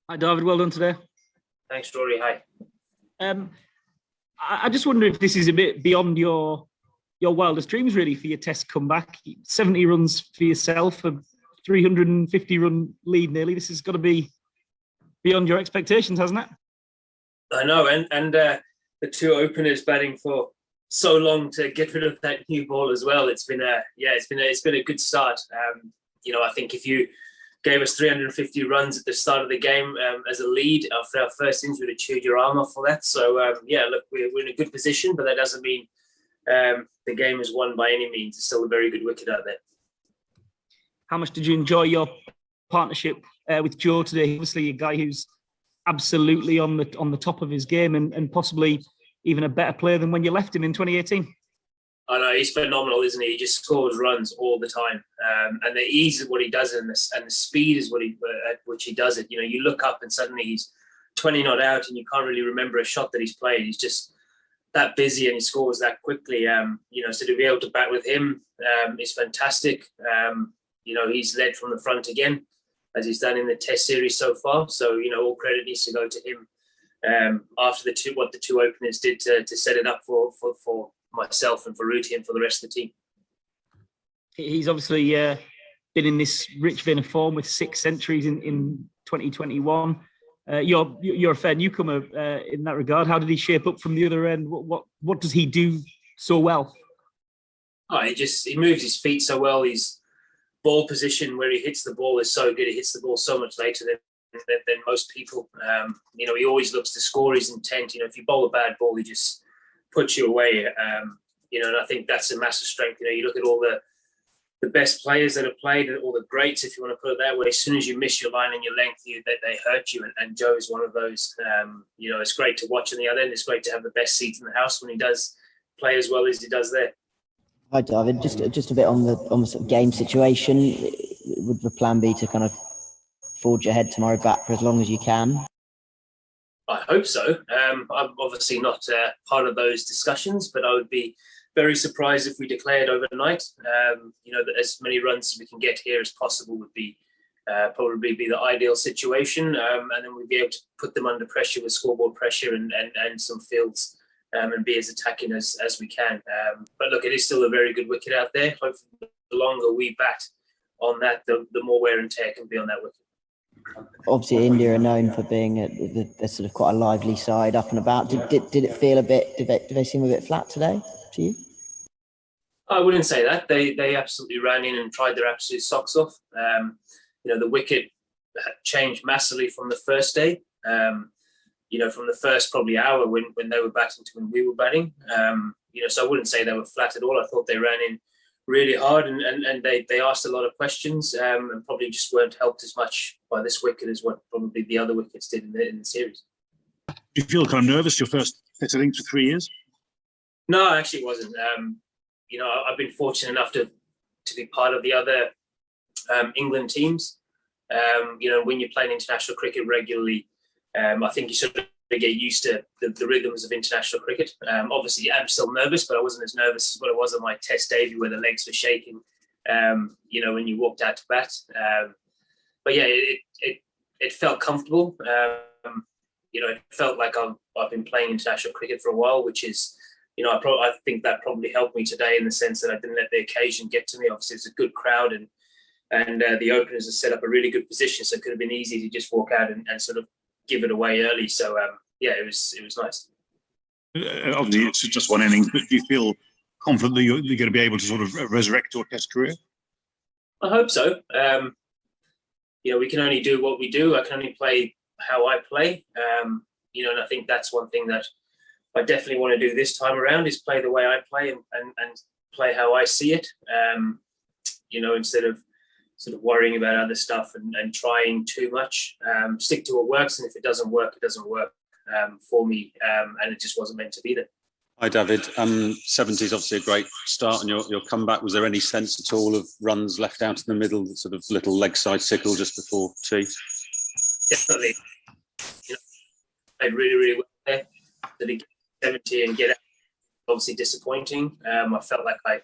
Hi, David. Well done today. Thanks, Rory. Hi. Um, I just wonder if this is a bit beyond your wildest dreams, really, for your Test comeback. 70 runs for yourself, a 350 run lead nearly. This has got to be beyond your expectations, hasn't it? I know, and the two openers batting for so long to get rid of that new ball as well. It's been a good start. I think if you gave us 350 runs at the start of the game as a lead after our first innings, we'd have chewed your arm off for that. So look, we're in a good position, but that doesn't mean the game is won by any means. It's still a very good wicket out there. How much did you enjoy your partnership with Joe today? Obviously, a guy who's absolutely on the top of his game and possibly even a better player than when you left him in 2018. I know, he's phenomenal, isn't he? He just scores runs all the time, and the ease of what he does and the speed is at which he does it. You look up and suddenly he's 20 not out, and you can't really remember a shot that he's played. He's just that busy and he scores that quickly. So to be able to bat with him is fantastic. He's led from the front again, as he's done in the Test series so far. So all credit needs to go to him after what the two openers did to set it up for myself and for Ruti and for the rest of the team. He's obviously been in this rich vein of form with 6 centuries in 2021. You're a fair newcomer in that regard. How did he shape up from the other end? What does he do so well? He moves his feet so well. His ball position where he hits the ball is so good. He hits the ball so much later than most people. He always looks to score his intent. If you bowl a bad ball, he just puts you away. And I think that's a massive strength. You look at all the best players that have played, all the greats, if you want to put it that way. As soon as you miss your line and your length, they hurt you. And Joe is one of those. It's great to watch on the other end. It's great to have the best seat in the house when he does play as well as he does there. Hi, David. Just a bit on the sort of game situation. Would the plan be to kind of forge ahead tomorrow, back for as long as you can? I hope so. I'm obviously not part of those discussions, but I would be very surprised if we declared overnight. That as many runs as we can get here as possible would be probably be the ideal situation, and then we'd be able to put them under pressure with scoreboard pressure and some fields, and be as attacking as we can. But look, it is still a very good wicket out there. Hopefully, the longer we bat on that, the more wear and tear can be on that wicket. Obviously, India are known for being a sort of quite a lively side, up and about. Did it feel a bit? Did they seem a bit flat today to you? I wouldn't say that. They absolutely ran in and tried their absolute socks off. The wicket changed massively from the first day. From the first probably hour when they were batting to when we were batting. So I wouldn't say they were flat at all. I thought they ran in really hard and they asked a lot of questions and probably just weren't helped as much by this wicket as what probably the other wickets did in the series. Do you feel kind of nervous your first Test innings for 3 years? No, I actually wasn't. I've been fortunate enough to be part of the other England teams. When you play international cricket regularly, I think you sort of get used to the rhythms of international cricket. Obviously, I'm still nervous, but I wasn't as nervous as what I was on my Test debut where the legs were shaking, when you walked out to bat. But yeah, it felt comfortable. It felt like I've been playing international cricket for a while, which is, I think that probably helped me today in the sense that I didn't let the occasion get to me. Obviously, it's a good crowd and the openers have set up a really good position, so it could have been easy to just walk out and sort of give it away early. So it was nice. Obviously, it's just one innings, but do you feel confident that you're going to be able to sort of resurrect your Test career? I hope so. We can only do what we do. I can only play how I play. And I think that's one thing that I definitely want to do this time around is play the way I play and play how I see it. Instead of sort of worrying about other stuff and trying too much. Stick to what works, and if it doesn't work, it doesn't work for me, and it just wasn't meant to be there. Hi, David. 70 is obviously a great start on your comeback. Was there any sense at all of runs left out in the middle, sort of little leg side sickle just before tea? Definitely. Played really, really well there. To get 70 and get out, obviously disappointing. I felt like I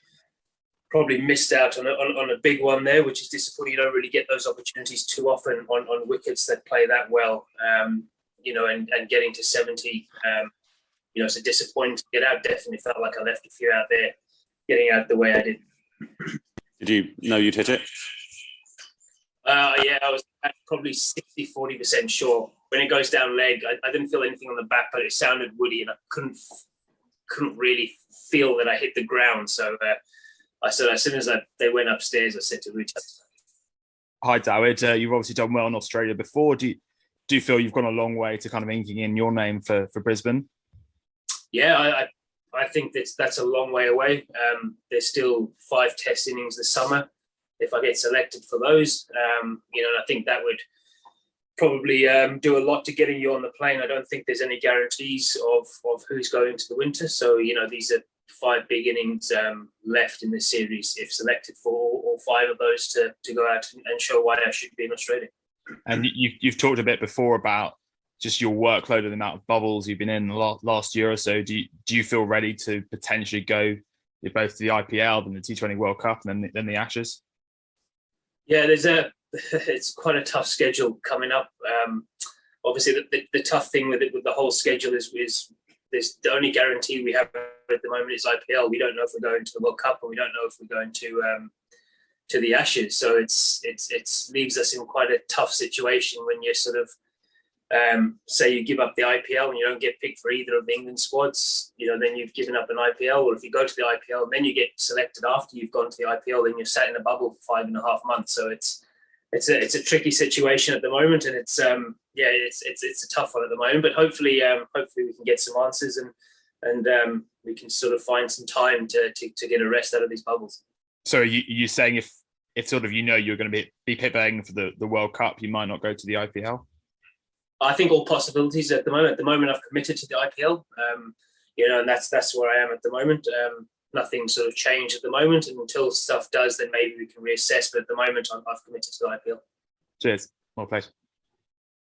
probably missed out on a big one there, which is disappointing. You don't really get those opportunities too often on wickets that play that well, you know, and getting to 70, you know, it's a disappointing to get out. Definitely felt like I left a few out there getting out the way I did. Did you know you'd hit it? Yeah, I was probably 60-40% sure. When it goes down leg, I didn't feel anything on the back, but it sounded woody, and I couldn't really feel that I hit the ground. So I said, as soon as they went upstairs, I said to Richard. Hi, David. You've obviously done well in Australia before. Do you feel you've gone a long way to kind of inking in your name for Brisbane? Yeah, I think that's a long way away. There's still 5 test innings this summer. If I get selected for those, you know, I think that would probably do a lot to getting you on the plane. I don't think there's any guarantees of who's going to the winter. So, you know, these are 5 big innings left in this series. If selected for all 5 of those to go out and show why I should be in Australia. And you've talked a bit before about just your workload and the amount of bubbles you've been in the last year or so. Do you feel ready to potentially go both to the IPL, then the T20 World Cup, and then the Ashes? Yeah, it's quite a tough schedule coming up. Obviously, the tough thing with the whole schedule is there's the only guarantee we have at the moment is IPL. We don't know if we're going to the World Cup, and we don't know if we're going to the Ashes. So it leaves us in quite a tough situation when you sort of say you give up the IPL and you don't get picked for either of the England squads. You know, then you've given up an IPL. Or if you go to the IPL and then you get selected after you've gone to the IPL, then you're sat in a bubble for 5.5 months. So it's a tricky situation at the moment, and it's a tough one at the moment. But hopefully we can get some answers and we can sort of find some time to get a rest out of these bubbles. So you saying if sort of, you know, you're going to be pitching for the World Cup, you might not go to the IPL? I think all possibilities at the moment. At the moment, I've committed to the IPL, you know, and that's where I am at the moment. Nothing sort of changed at the moment, and until stuff does, then maybe we can reassess. But at the moment, I've committed to the IPL. Cheers. Well played.